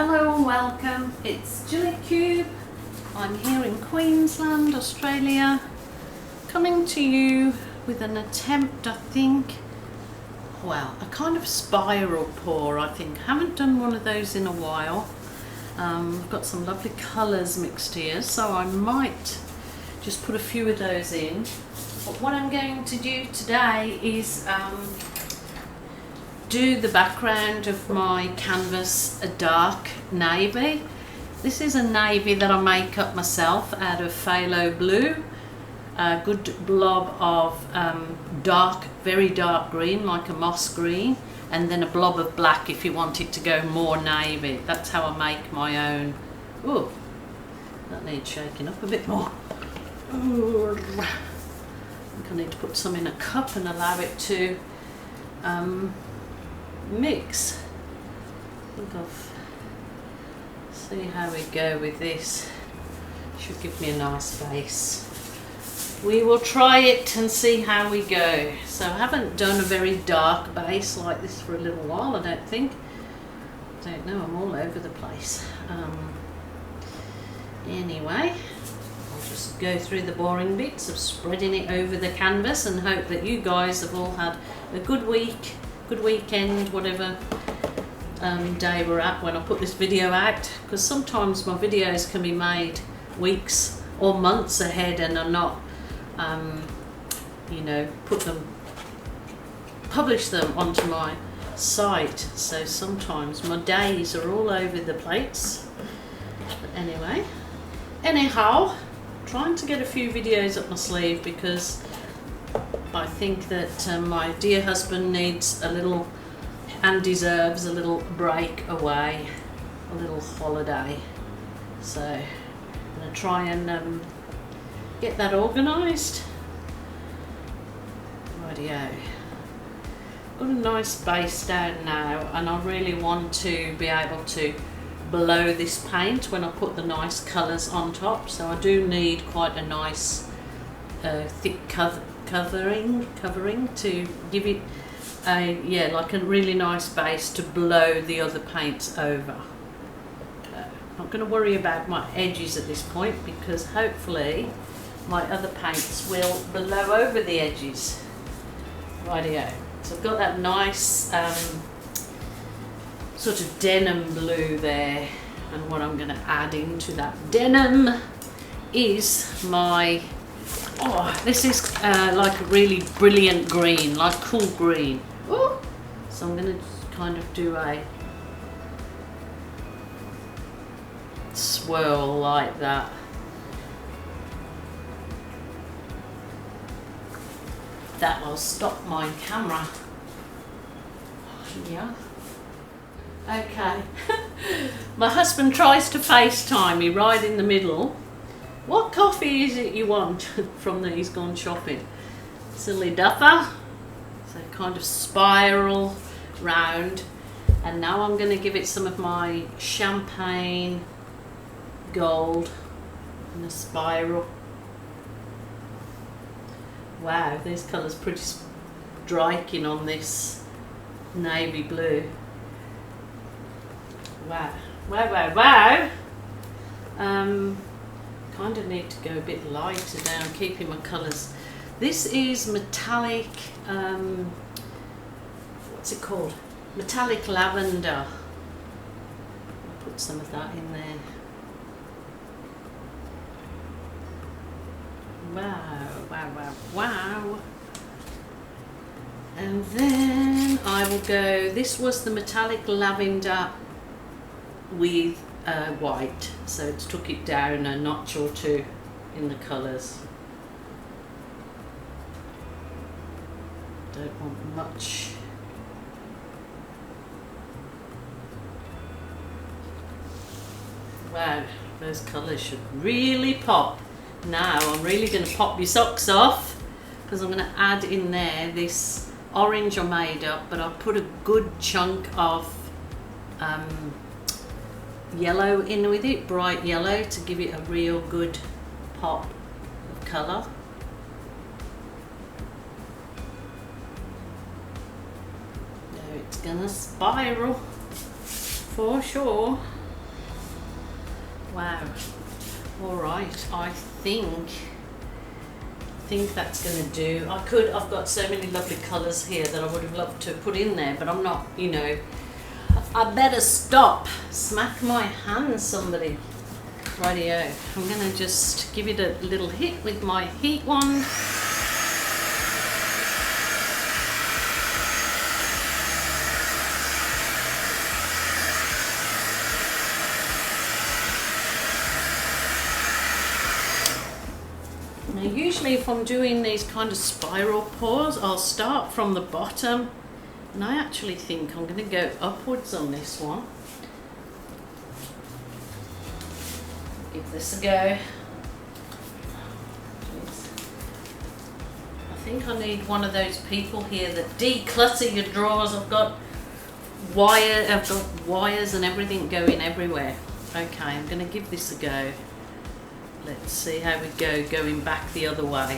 Hello and welcome, it's Julie Cube. I'm here in Queensland, Australia, coming to you with an attempt, I think, well, a kind of spiral pour, I think. Haven't done one of those in a while. I've got some lovely colours mixed here, so I might just put a few of those in. But what I'm going to do today is do the background of my canvas a dark navy. This is a navy that I make up myself out of phthalo blue, a good blob of dark, very dark green, like a moss green, and then a blob of black if you want it to go more navy. That's how I make my own. Ooh, that needs shaking up a bit more. Ooh. I think I need to put some in a cup and allow it to mix. I think I'll see how we go with this. Should give me a nice base. We will try it and see how we go. So I haven't done a very dark base like this for a little while, I don't think. I don't know, I'm all over the place. Anyway, I'll just go through the boring bits of spreading it over the canvas and hope that you guys have all had a good week, good weekend, whatever day we're at when I put this video out, because sometimes my videos can be made weeks or months ahead and are not you know, publish them onto my site, so sometimes my days are all over the place. But anyhow, trying to get a few videos up my sleeve because I think that my dear husband needs a little and deserves a little break away, a little holiday. So I'm going to try and get that organised. Rightio. Got a nice base down now, and I really want to be able to blow this paint when I put the nice colours on top. So I do need quite a nice thick covering to give it a like a really nice base to blow the other paints over. Not going to worry about my edges at this point because hopefully my other paints will blow over the edges. Rightio. So I've got that nice sort of denim blue there, and what I'm going to add into that denim is my, this is like a really brilliant green, like cool green. Ooh. So I'm going to kind of do a swirl like that. That will stop my camera. Yeah. Okay. My husband tries to FaceTime me right in the middle. What coffee is it you want? From that he's gone shopping. Silly duffer. So kind of spiral round. And now I'm going to give it some of my champagne gold in a spiral. Wow, this colour's pretty striking on this navy blue. Wow, wow, wow, wow. Kind of need to go a bit lighter down, keeping my colours. This is metallic, what's it called? Metallic lavender. I'll put some of that in there. Wow, wow, wow, wow. And then I will go, this was the metallic lavender with white, so it's took it down a notch or two in the colours. Don't want much. Wow, those colours should really pop. Now I'm really going to pop your socks off because I'm going to add in there this orange I made up, but I'll put a good chunk of yellow in with it, bright yellow, to give it a real good pop of colour. Now it's gonna spiral for sure. Wow. All right, I think that's going to do. I've got so many lovely colours here that I would have loved to put in there, but I'm not, you know. I better stop. Smack my hand, somebody. Rightio. I'm going to just give it a little hit with my heat wand. Now usually if I'm doing these kind of spiral pours, I'll start from the bottom, and I actually think I'm going to go upwards on this one. Give this a go. I think I need one of those people here that declutter your drawers. I've got wires and everything going everywhere. Okay, I'm going to give this a go. Let's see how we go going back the other way.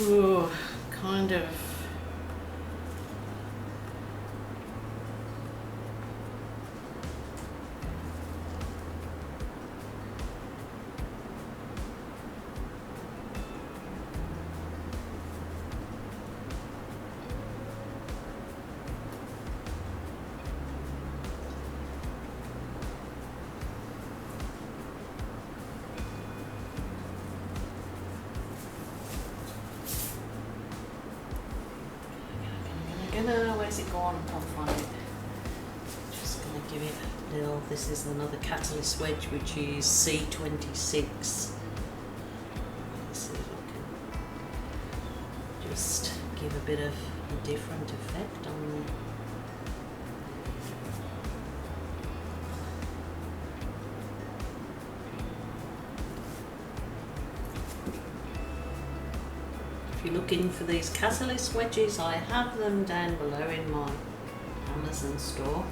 Ooh, kind of. Where's it gone? I can't find it. Just gonna give it a little. This is another catalyst wedge, which is C26. Let's see if I can just give a bit of a different effect on there. If you're looking for these catalyst wedges, I have them down below in my Amazon store.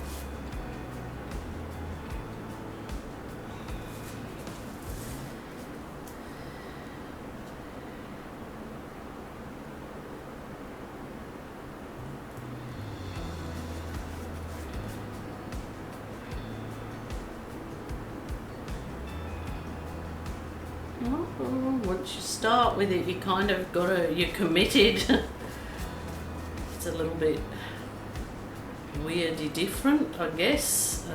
Once you start with it, you kind of you're committed. It's a little bit weirdy different, I guess.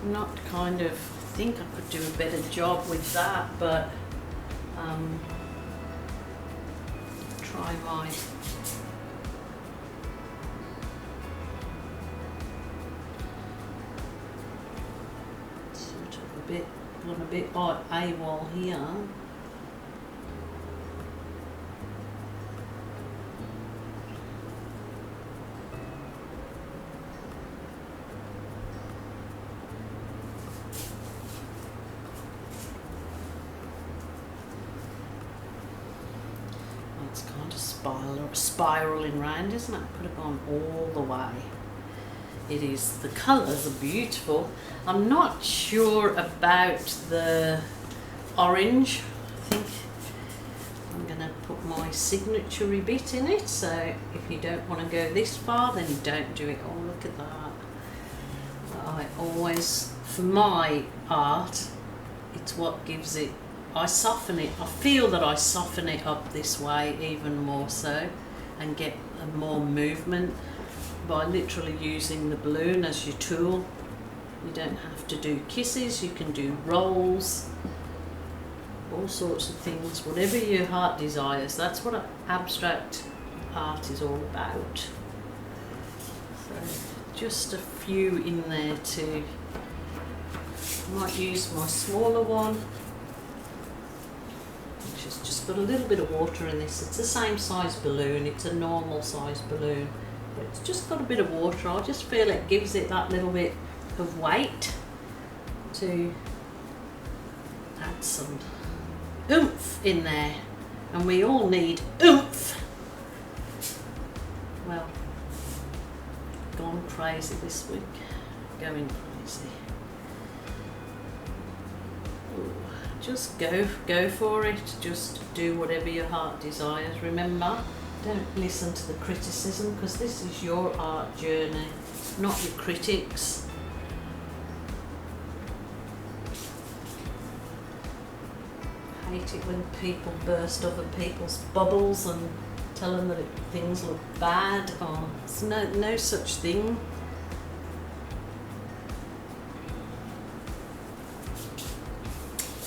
Not kind of think I could do a better job with that, but try my sort of a bit. Got a bit like AWOL here. It's kind of spiraling round, isn't it? Could have gone all the way. It is, the colours are beautiful. I'm not sure about the orange. I think I'm going to put my signature bit in it, so if you don't want to go this far, then don't do it. Oh, look at that. I always, for my art, it's what gives it, I soften it. I feel that I soften it up this way even more so, and get a more movement by literally using the balloon as your tool. You don't have to do kisses, you can do rolls, all sorts of things, whatever your heart desires. That's what abstract art is all about. So just a few in there too. I might use my smaller one, which has just got a little bit of water in this. It's the same size balloon, it's a normal size balloon, but it's just got a bit of water. I just feel it gives it that little bit of weight to add some oomph in there, and we all need oomph. Well, gone crazy this week, going crazy. Ooh, just go for it, just do whatever your heart desires. Remember, don't listen to the criticism, because this is your art journey, not your critics. I hate it when people burst other people's bubbles and tell them that things look bad. Oh, it's no such thing.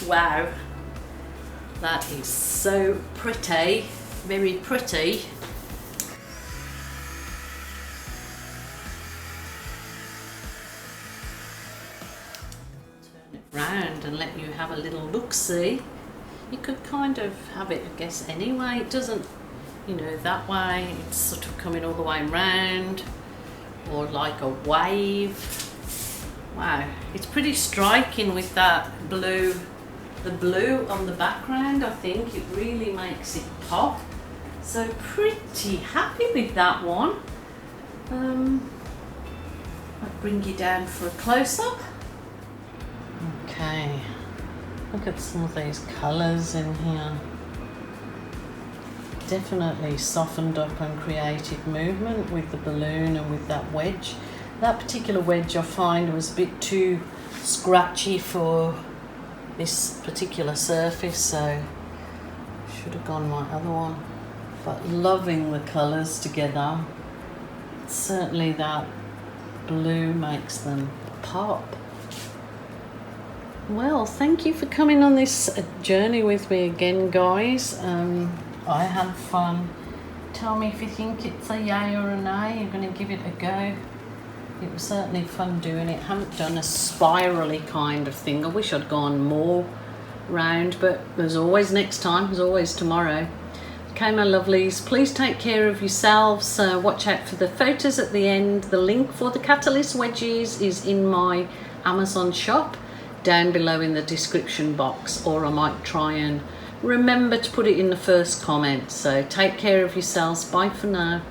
Wow, that is so pretty, very pretty. Turn it round and let you have a little look-see. You could kind of have it, I guess, anyway. It doesn't, you know, that way. It's sort of coming all the way round, or like a wave. Wow, it's pretty striking with that blue, the blue on the background. I think it really makes it pop. So pretty happy with that one. I'll bring you down for a close-up. Okay. Look at some of these colours in here. Definitely softened up and created movement with the balloon and with that wedge. That particular wedge I find was a bit too scratchy for this particular surface, so should have gone my other one. But loving the colours together. Certainly that blue makes them pop. Well, thank you for coming on this journey with me again, guys. I had fun. Tell me if you think it's a yay or a nay. You're going to give it a go. It was certainly fun doing it. I haven't done a spirally kind of thing. I wish I'd gone more round, but there's always next time. There's always tomorrow. Okay, my lovelies, please take care of yourselves. Watch out for the photos at the end. The link for the Catalyst wedges is in my Amazon shop down below in the description box, or I might try and remember to put it in the first comment. So take care of yourselves. Bye for now.